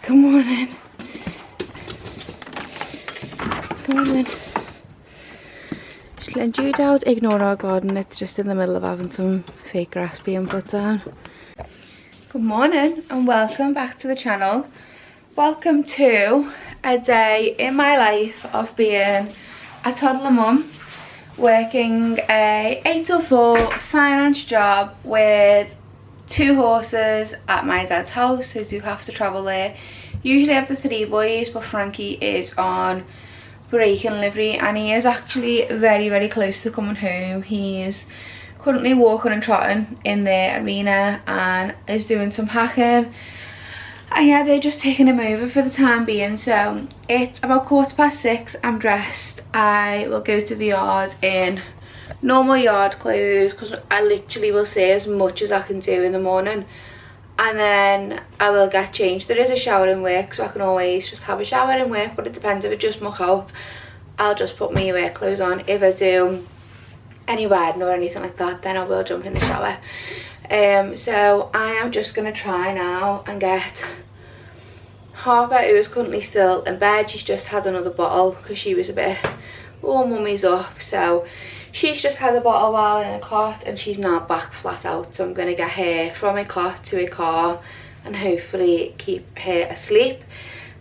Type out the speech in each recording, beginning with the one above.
Good morning. Come on then. Just letting Jude out. Ignore our garden. It's just in the middle of having some fake grass being put down. Good morning and welcome back to the channel. Welcome to a day in my life of being a toddler mum, working a 8 till 4 finance job with 2 horses at my dad's house, who do have to travel there. Usually I have the 3 boys, but Frankie is on break in livery and he is actually very close to coming home. He's currently walking and trotting in the arena and is doing some hacking, and yeah, they're just taking him over for the time being. So it's about 6:15. I'm dressed. I will go to the yard in normal yard clothes because I literally will see as much as I can do in the morning, and then I will get changed. There is a shower in work, so I can always just have a shower in work, but it depends. If it just muck out, I'll just put my work clothes on. If I do any wedding or anything like that, then I will jump in the shower. So I am just going to try now and get Harper, who is currently still in bed. She's just had another bottle because she was a bit, oh mummy's up, so she's just had a bottle while in a cot and she's now back flat out. So I'm going to get her from a cot to a car and hopefully keep her asleep.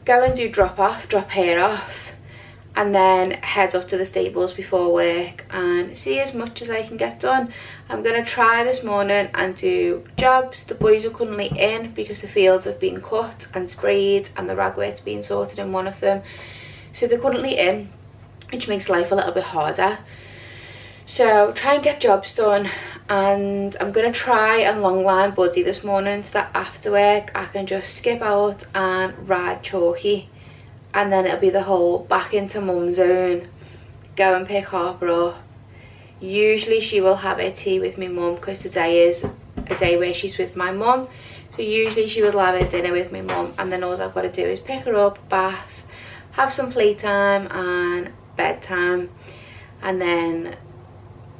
Go and do drop her off, and then head up to the stables before work and see as much as I can get done. I'm going to try this morning and do jobs. The boys are currently in because the fields have been cut and sprayed and the ragwork's being sorted in one of them. So they're currently in, which makes life a little bit harder. So try and get jobs done, and I'm going to try and long line Buddy this morning so that after work I can just skip out and ride Chalky. And then it'll be the whole back into mum zone, go and pick Harper up. Usually she will have her tea with me mum because today is a day where she's with my mum. So usually she would have her dinner with my mum, and then all I've got to do is pick her up, bath, have some playtime and bedtime, and then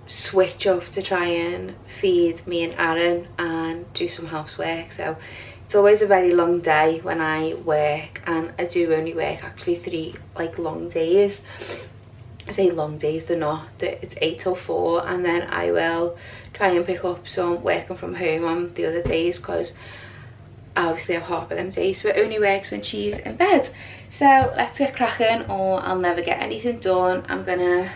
switch up to try and feed me and Aaron and do some housework. So it's always a very long day when I work, and I do only work actually 3 like long days. I say long days, they're not. It's 8 till 4, and then I will try and pick up some working from home on the other days because I obviously have Harper them days, so it only works when she's in bed. So let's get cracking or I'll never get anything done. I'm gonna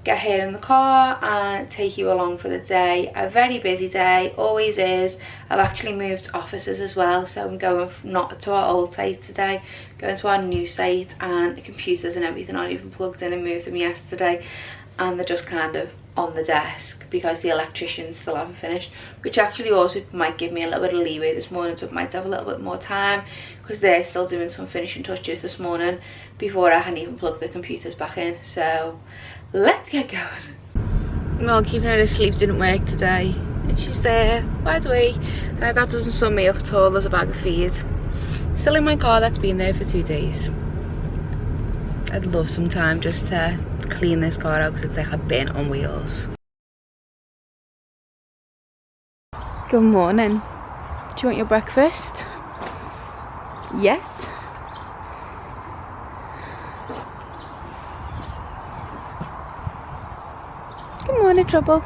get here in the car and take you along for the day. A very busy day, always is. I've actually moved offices as well, so I'm going not to our old site today, going to our new site, and the computers and everything aren't even plugged in. I moved them yesterday and they're just kind of on the desk because the electricians still haven't finished, which actually also might give me a little bit of leeway this morning, so I might have a little bit more time because they're still doing some finishing touches this morning before I hadn't even plugged the computers back in. So let's get going. Well, keeping her asleep didn't work today, and she's there, by the way, and that doesn't sum me up at all. There's a bag of feed still in my car that's been there for 2 days. I'd love some time just to clean this car out because it's like a bin on wheels. Good morning. Do you want your breakfast? Yes. Good morning, Trouble.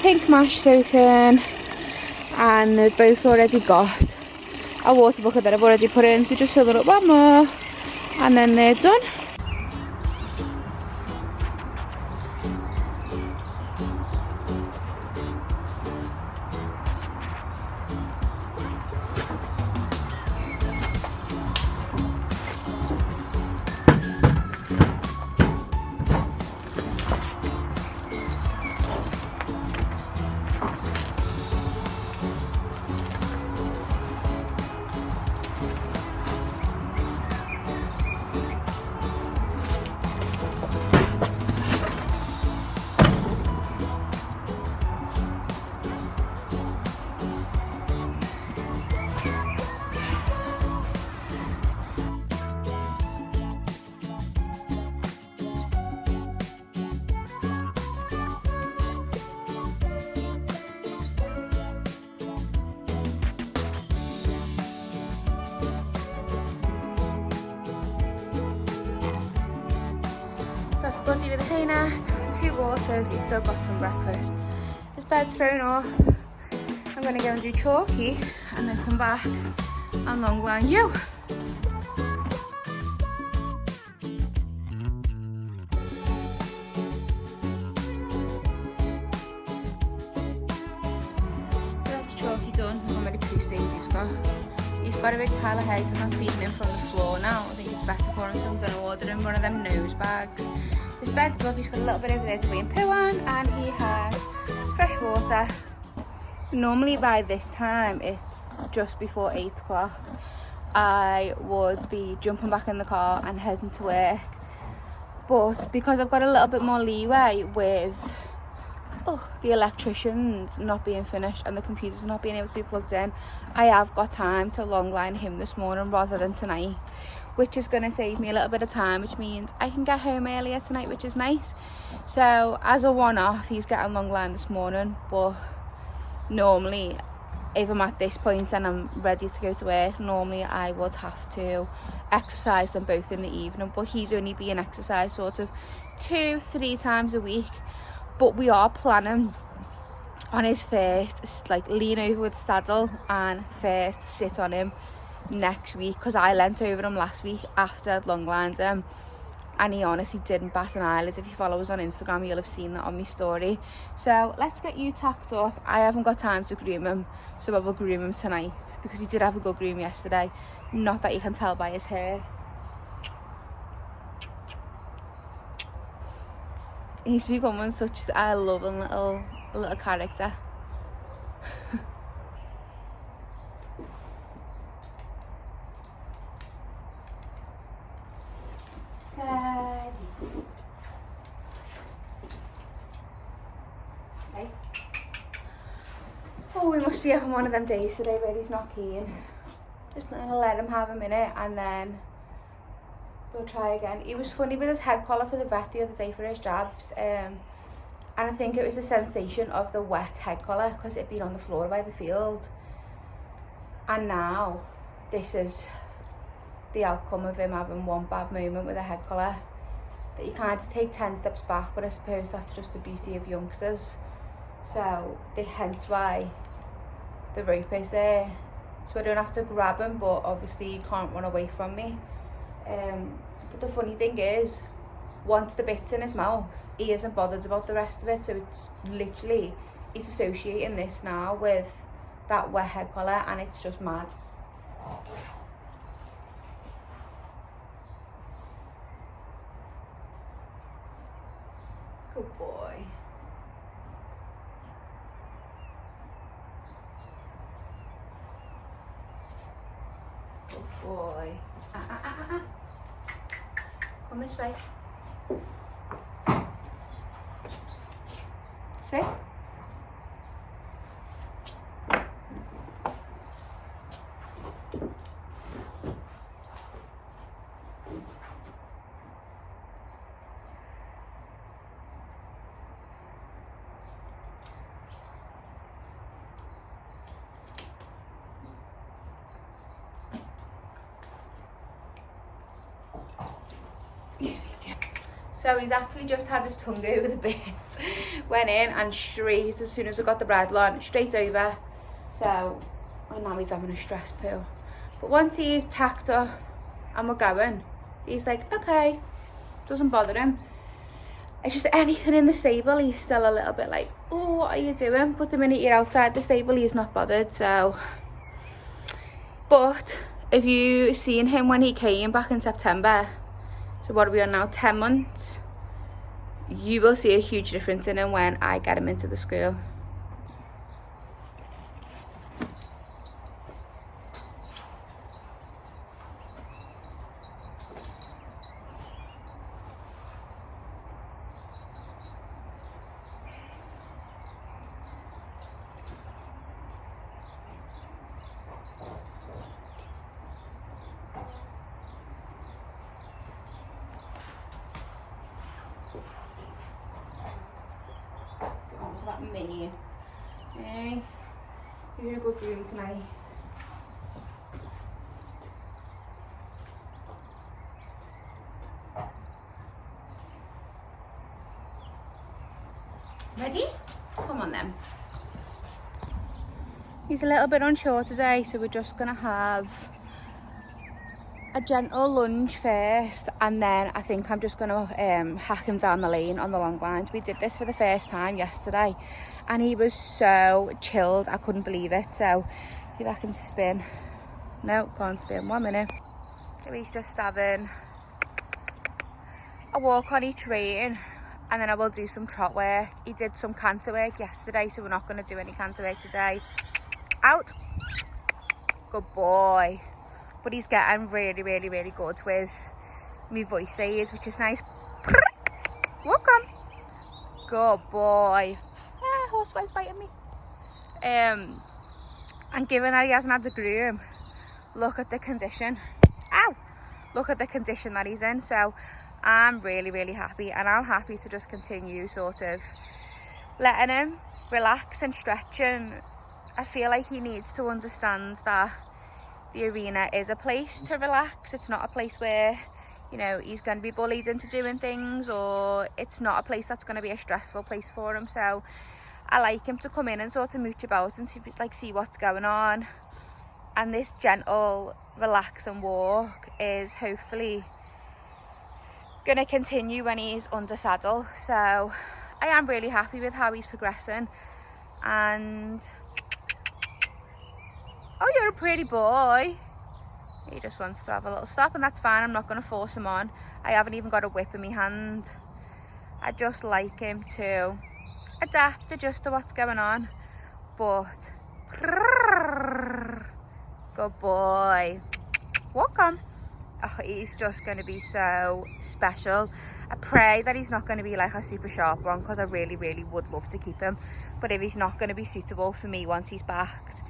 Pink mash soaking, and they've both already got a water bucket that I've already put in, so just fill it up one more and then they're done. trainer, 2 waters, he's still got some breakfast. His bed's thrown off. I'm gonna go and do chalky and then come back and long line you. That's chalky done. I'm really pleased he's got a big pile of hay because I'm feeding him from the floor now. I think it's better for him, so I'm going to order him one of them nose bags. His bed's up, he's got a little bit over there to wee and poo on, and he has fresh water. Normally by this time, it's just before 8 o'clock, I would be jumping back in the car and heading to work. But because I've got a little bit more leeway with the electricians not being finished and the computers not being able to be plugged in, I have got time to long line him this morning rather than tonight, which is going to save me a little bit of time, which means I can get home earlier tonight, which is nice. So as a one-off, he's getting long line this morning, but normally if I'm at this point and I'm ready to go to work, normally I would have to exercise them both in the evening, but he's only being exercised sort of 2-3 times a week. But we are planning on his first, like, lean over with saddle and first sit on him next week, because I leant over him last week after I'd long lined him and he honestly didn't bat an eyelid. If you follow us on Instagram, you'll have seen that on my story. So let's get you tacked up. I haven't got time to groom him, so I will groom him tonight because he did have a good groom yesterday. Not that you can tell by his hair. He's becoming such a loving little character. Steady. Okay. Oh, we must be having one of them days today where he's not keen. Just gonna let him have a minute and then we'll try again. He was funny with his head collar for the vet the other day for his jabs, and I think it was the sensation of the wet head collar because it'd been on the floor by the field, and now this is the outcome of him having one bad moment with a head collar, that you kind of take 10 steps back, but I suppose that's just the beauty of youngsters. So hence why the rope is there, so I don't have to grab him, but obviously he can't run away from me. But the funny thing is, once the bit's in his mouth, he isn't bothered about the rest of it, so it's literally, he's associating this now with that wet head collar, and it's just mad. Good boy. Good boy. Come this way. See? So he's actually just had his tongue over the bit, went in and straight, as soon as I got the bridle on, straight over. So, and now he's having a stress poo. But once he's tacked up and we're going, he's like, okay, doesn't bother him. It's just anything in the stable, he's still a little bit like, oh, what are you doing? But the minute you're outside the stable, he's not bothered, so. But if you seen him when he came back in September, so what are we on now, 10 months? You will see a huge difference in him when I get him into the school. Me. Okay, you're gonna go groom tonight. Ready? Come on then. He's a little bit unsure today, so we're just gonna have a gentle lunge first, and then I think I'm just gonna hack him down the lane on the long lines. We did this for the first time yesterday and he was so chilled, I couldn't believe it. So see if I can spin. No, can't spin. 1 minute. So he's just having a walk on each rein, and then I will do some trot work. He did some canter work yesterday, so we're not going to do any canter work today. Out. Good boy. But he's getting really good with me voice aids, which is nice. Walk on. Good boy. Ah, horsefly's biting me. And given that he hasn't had the groom, look at the condition. Ow! Look at the condition that he's in. So I'm really happy, and I'm happy to just continue sort of letting him relax and stretch. And I feel like he needs to understand that the arena is a place to relax. It's not a place where, you know, he's going to be bullied into doing things, or it's not a place that's going to be a stressful place for him. So I like him to come in and sort of mooch about and see what's going on. And this gentle relax and walk is hopefully going to continue when he's under saddle. So I am really happy with how he's progressing. And oh, you're a pretty boy. He just wants to have a little stop, and that's fine. I'm not going to force him on. I haven't even got a whip in my hand. I just like him to adapt, adjust to what's going on. But good boy. Walk on. Oh, he's just going to be so special. I pray that he's not going to be like a super sharp one, because I really would love to keep him. But if he's not going to be suitable for me once he's backed,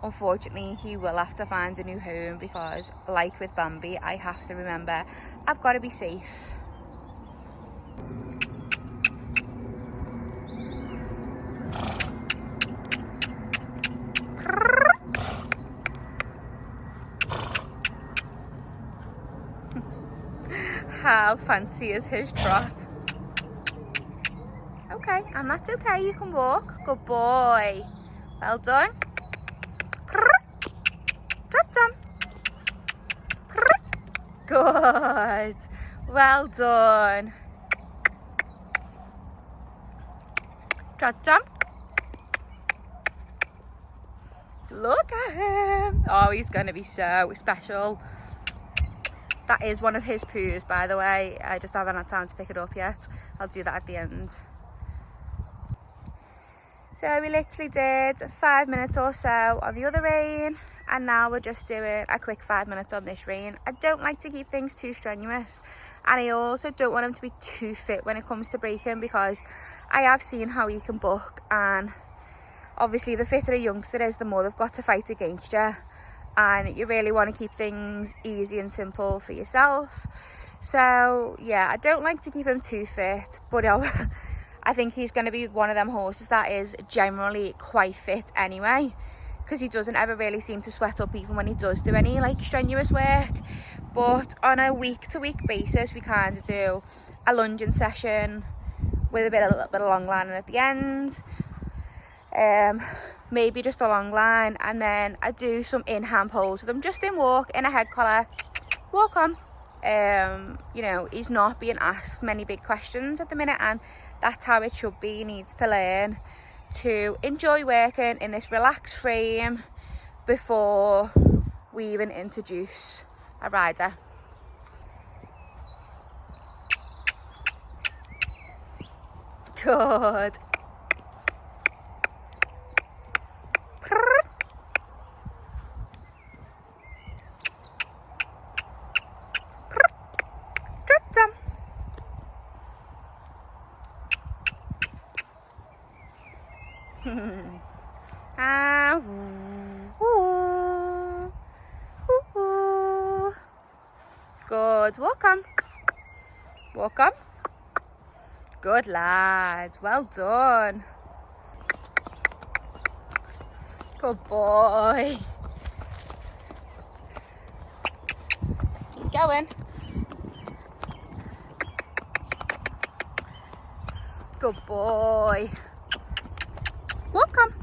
unfortunately he will have to find a new home, because like with Bambi, I have to remember I've got to be safe. How fancy is his trot? Okay, and that's okay, you can walk. Good boy. Well done. Trot down. Good. Well done. Trot down. Look at him. Oh, he's going to be so special. That is one of his poos, by the way. I just haven't had time to pick it up yet. I'll do that at the end. So we literally did 5 minutes or so on the other rein, and now we're just doing a quick 5 minutes on this rein. I don't like to keep things too strenuous, and I also don't want him to be too fit when it comes to breaking, because I have seen how he can buck, and obviously the fitter a youngster is, the more they've got to fight against you. And you really want to keep things easy and simple for yourself. So yeah, I don't like to keep him too fit, but I think he's going to be one of them horses that is generally quite fit anyway, because he doesn't ever really seem to sweat up even when he does do any like strenuous work. But on a week-to-week basis, we kind of do a lunging session with a little bit of long lining at the end. Maybe just a long line, and then I do some in-hand pulls with him, just in walk, in a head collar, walk on. You know, he's not being asked many big questions at the minute, and that's how it should be. He needs to learn to enjoy working in this relaxed frame before we even introduce a rider. Good. Good. Walk on. Walk on. Good lad. Well done. Good boy. Keep going. Good boy. Welcome.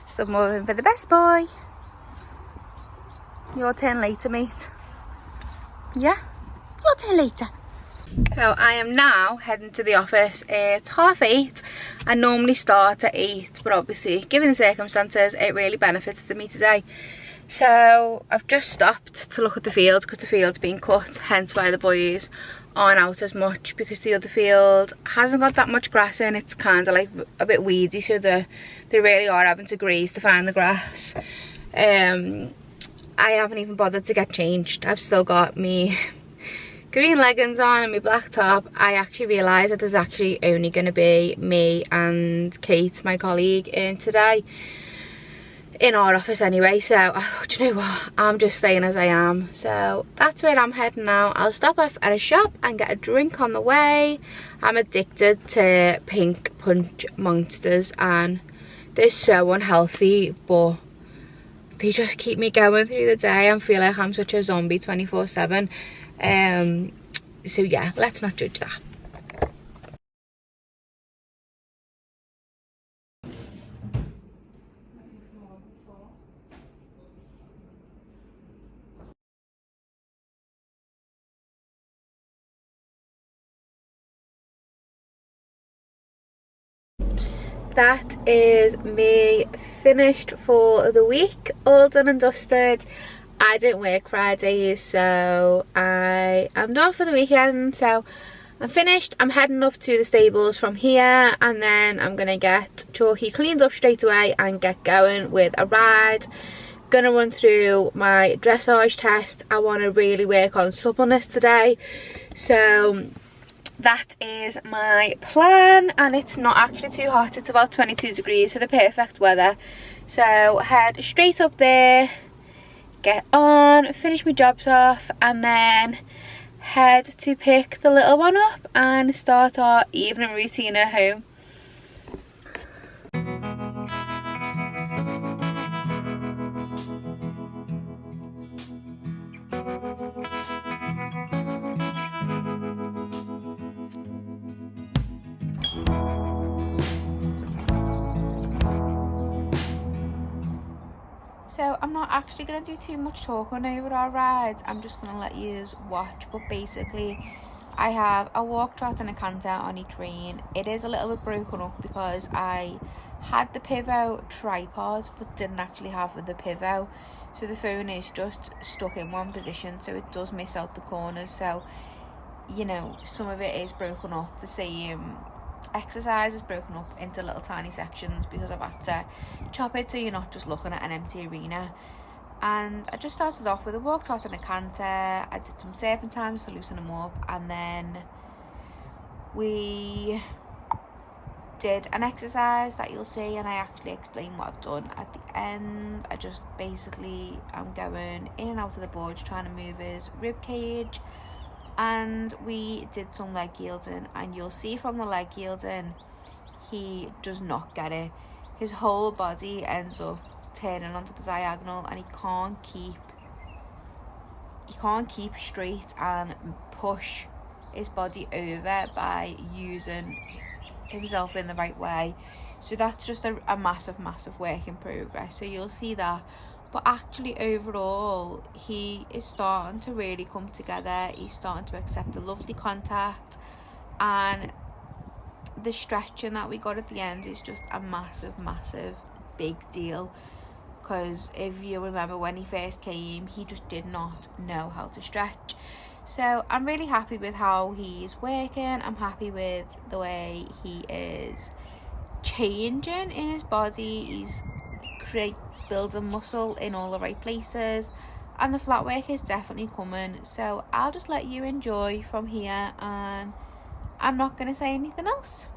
Some more for the best boy. Your turn later, mate. Yeah? Your turn later. So I am now heading to the office. It's 8:30. I normally start at 8, but obviously, given the circumstances, it really benefits me today. So I've just stopped to look at the field because the field's been cut, hence why the boys aren't out as much, because the other field hasn't got that much grass in. It's kind of like a bit weedy, so they really are having to graze to find the grass. I haven't even bothered to get changed. I've still got me green leggings on and my black top. I actually realised that there's actually only going to be me and Kate, my colleague, in today in our office anyway, so I thought, do you know what, I'm just staying as I am. So that's where I'm heading now. I'll stop off at a shop and get a drink on the way. I'm addicted to pink punch monsters and they're so unhealthy, but they just keep me going through the day. I feel like I'm such a zombie 24/7. So yeah, let's not judge that. That is me finished for the week, all done and dusted. I didn't work Fridays, so I am done for the weekend. So I'm finished. I'm heading up to the stables from here, and then I'm gonna get Chalky cleaned up straight away and get going with a ride. Gonna run through my dressage test. I want to really work on suppleness today, so that is my plan. And it's not actually too hot, it's about 22 degrees, so the perfect weather. So head straight up there, get on, finish my jobs off, and then head to pick the little one up and start our evening routine at home. So I'm not actually going to do too much talking over our rides. I'm just going to let you watch. But basically, I have a walk, trot and a canter on each rein. It is a little bit broken up because I had the pivot tripod but didn't actually have the pivot. So the phone is just stuck in one position, so it does miss out the corners. So, you know, some of it is broken up. The same exercise is broken up into little tiny sections because I've had to chop it so you're not just looking at an empty arena. And I just started off with a walk, trot and a canter. I did some serpentines to loosen them up, and then we did an exercise that you'll see, and I actually explain what I've done at the end. I just basically am going in and out of the board, trying to move his rib cage. And we did some leg yielding, and you'll see from the leg yielding he does not get it. His whole body ends up turning onto the diagonal, and he can't keep straight and push his body over by using himself in the right way. So that's just a massive work in progress. So you'll see that. But actually overall, he is starting to really come together. He's starting to accept the lovely contact, and the stretching that we got at the end is just a massive big deal. Because if you remember, when he first came, he just did not know how to stretch. So I'm really happy with how he's working. I'm happy with the way he is changing in his body. He's building muscle in all the right places, and the flat work is definitely coming. So I'll just let you enjoy from here, and I'm not going to say anything else.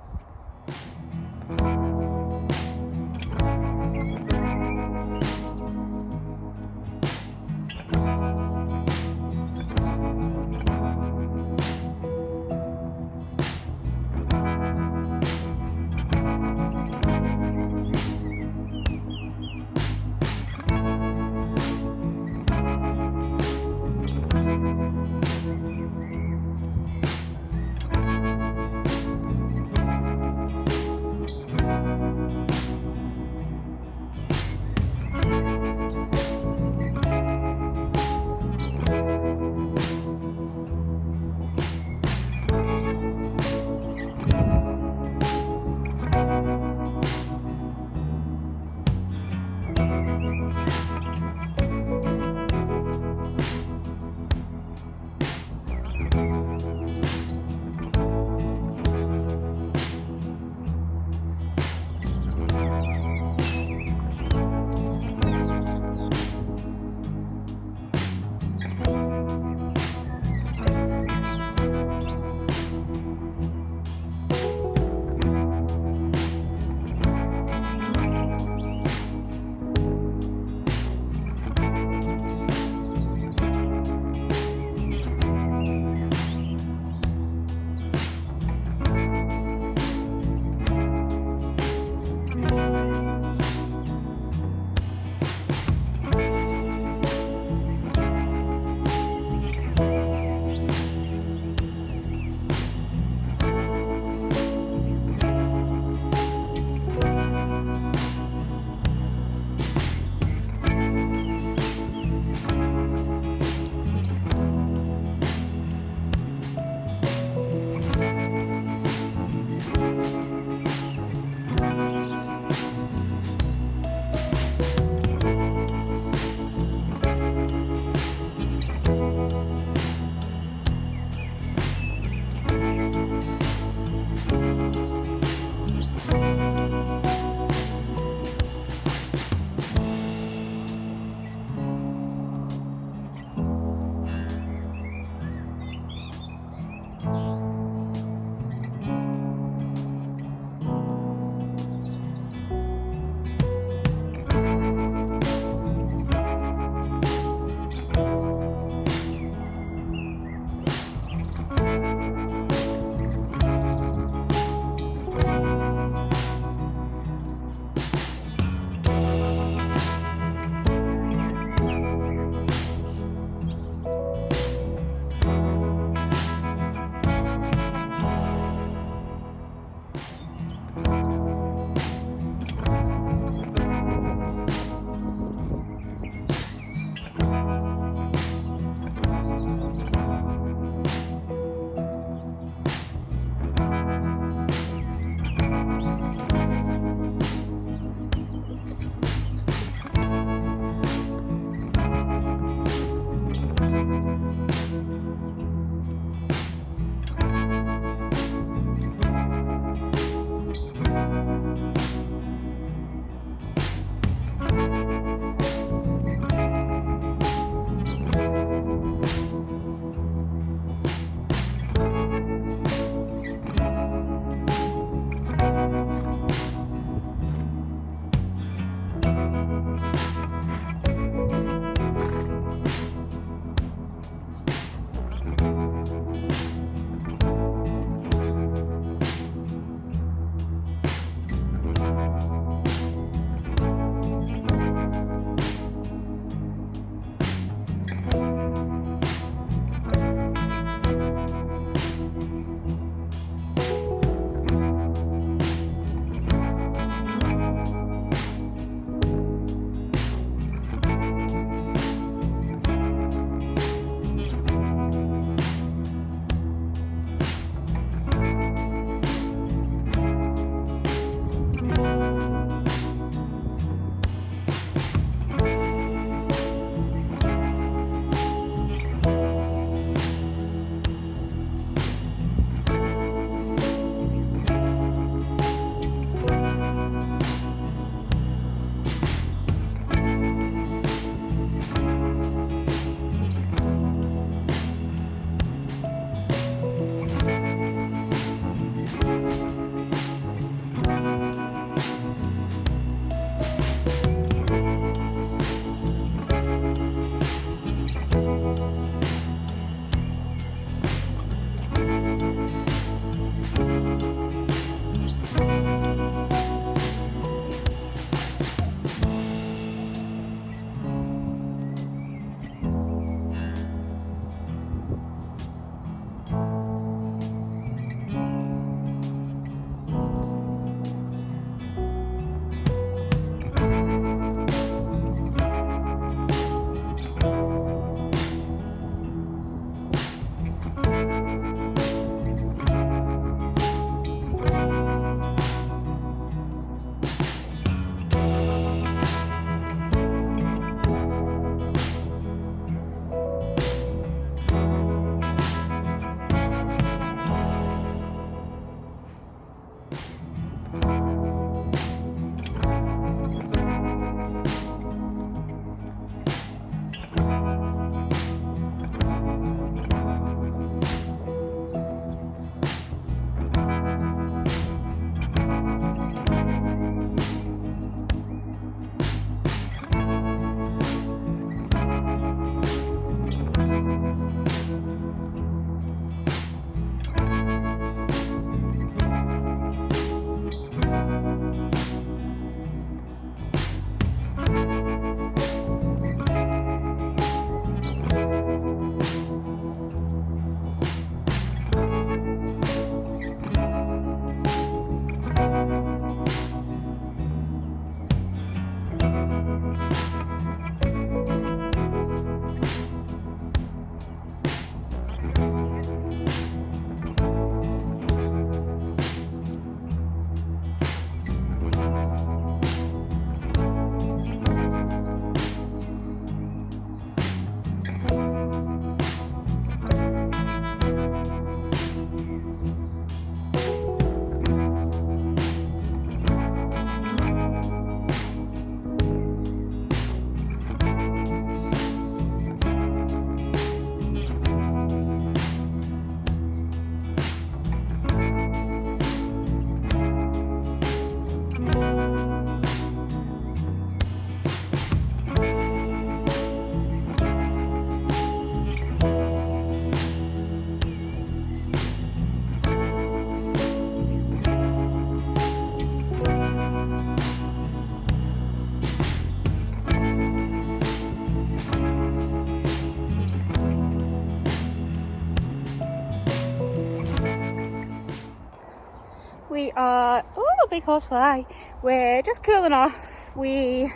We are, oh, big horsefly. We're just cooling off. We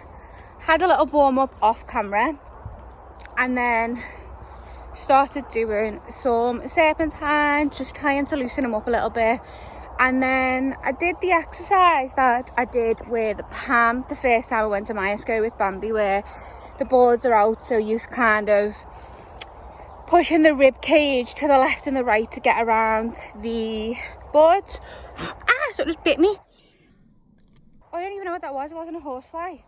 had a little warm up off camera and then started doing some serpentines, just trying to loosen him up a little bit. And then I did the exercise that I did with Pam the first time I went to Myasco with Bambi, where the boards are out, so you're kind of pushing the rib cage to the left and the right to get around the boards. So it just bit me. I don't even know what that was. It wasn't a horsefly.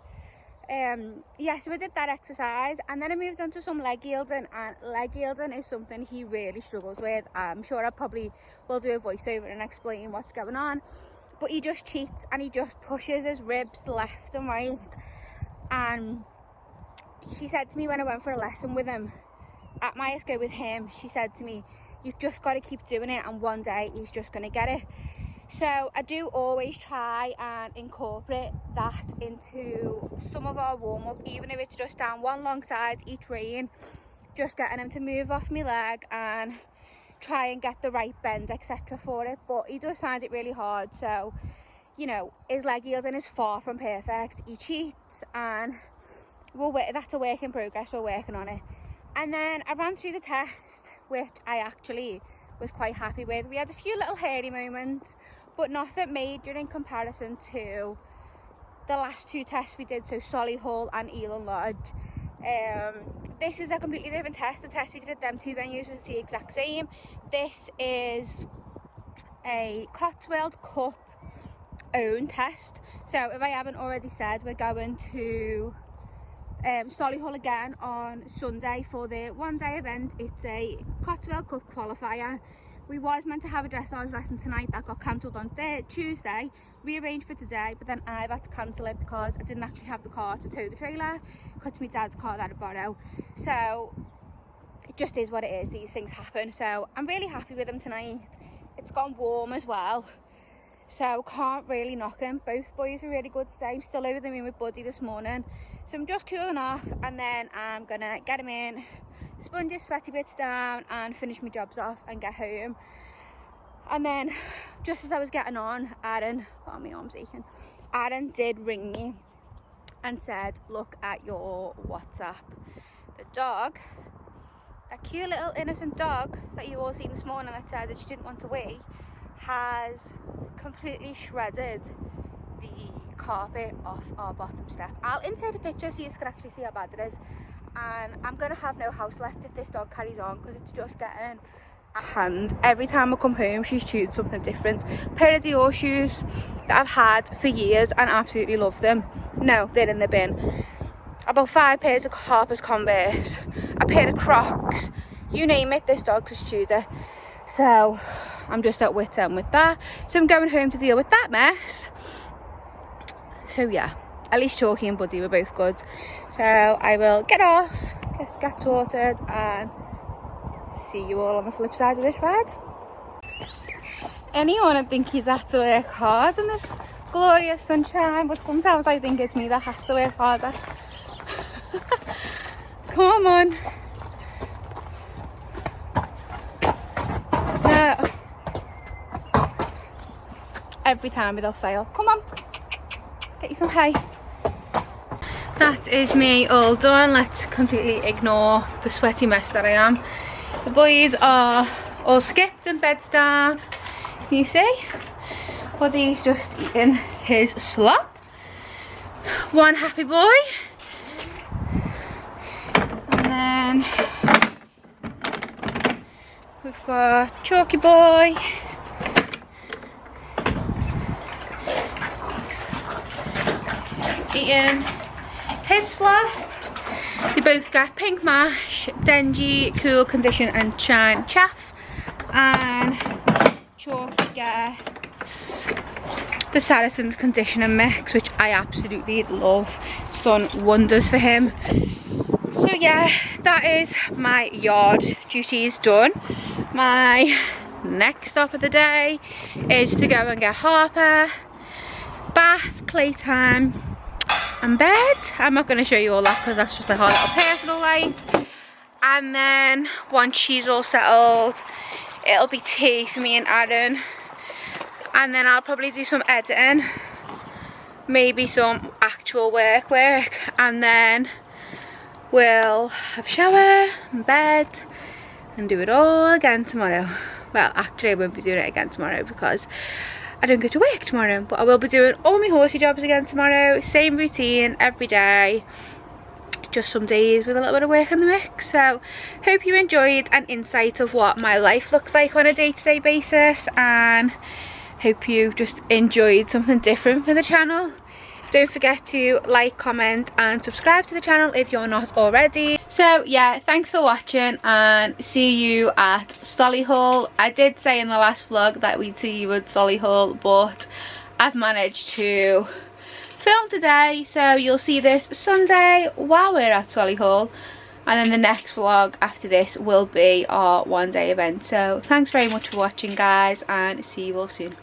Yeah, so I did that exercise and then I moved on to some leg yielding, and leg yielding is something he really struggles with. I'm sure I probably will do a voiceover and explain what's going on, but he just cheats and he just pushes his ribs left and right. And she said to me when I went for a lesson with him at Myasco with him, she said to me, you've just got to keep doing it and one day he's just going to get it. So I do always try and incorporate that into some of our warm-up, even if it's just down one long side each rein, just getting him to move off my leg and try and get the right bend, etc. for it. But he does find it really hard, so, you know, his leg yielding is far from perfect. He cheats and that's a work in progress, we're working on it. And then I ran through the test, which I actually was quite happy with. We had a few little hairy moments, but nothing major in comparison to the last two tests we did, so Solihull and Elan Lodge. This is a completely different test. The test we did at them two venues was the exact same. This is a Cotswold Cup own test. So if I haven't already said, we're going to Solihull again on Sunday for the one-day event. It's a Cotswold Cup qualifier. We was meant to have a dressage lesson tonight that got cancelled on Tuesday, rearranged for today, but then I've had to cancel it because I didn't actually have the car to tow the trailer, because it's my dad's car that I borrow. So it just is what it is, these things happen. So I'm really happy with him tonight. It's gone warm as well, so can't really knock him. Both boys are really good today. I'm still over the moon with Buddy this morning, so I'm just cooling off and then I'm gonna get him in, sponge his sweaty bits down and finish my jobs off and get home. And then just as I was getting on, Aaron, oh my arm's aching, Aaron did ring me and said, look at your WhatsApp. The dog, that cute little innocent dog that you all seen this morning that said that she didn't want to wee, has completely shredded the carpet off our bottom step. I'll insert a picture so you can actually see how bad it is. And I'm gonna have no house left if this dog carries on, because it's just getting a hand. Every time I come home she's chewed something different. A pair of Dior shoes that I've had for years and absolutely love them. No, they're in the bin. About 5 pairs of Harper's Converse, a pair of Crocs, you name it, this dog has chewed it. So I'm just at wit's end with that. So I'm going home to deal with that mess. So yeah, at least Chalky and Buddy were both good. So I will get off, get sorted, and see you all on the flip side of this ride. Anyone would think he's had to work hard in this glorious sunshine, but sometimes I think it's me that has to work harder. Come on. No. Every time without fail. Come on. Get you some hay. That is me all done. Let's completely ignore the sweaty mess that I am. The boys are all skipped and beds down. Can you see? Buddy's just eating his slop. One happy boy. And then we've got Chalky boy. Eating his slop. They both got pink mash, Denji, cool condition and shine chaff, and Chalky gets the Saracens conditioner mix, which I absolutely love. It's done wonders for him. So yeah, that is my yard duties done. My next stop of the day is to go and get Harper, bath, playtime and bed. I'm not going to show you all that because that's just like our little personal life. And then once she's all settled, it'll be tea for me and Aaron. and then I'll probably do some editing, maybe some actual work, and then we'll have a shower and bed and do it all again tomorrow. Well, actually I won't be doing it again tomorrow because I don't go to work tomorrow, but I will be doing all my horsey jobs again tomorrow. Same routine every day, just some days with a little bit of work in the mix. So hope you enjoyed an insight of what my life looks like on a day-to-day basis, and hope you just enjoyed something different for the channel. Don't forget to like, comment and subscribe to the channel if you're not already. So yeah, thanks for watching and see you at Solihull. I did say in the last vlog that we'd see you at Solihull, but I've managed to film today, so you'll see this Sunday while we're at Solihull, and then the next vlog after this will be our one-day event. So thanks very much for watching, guys, and see you all soon.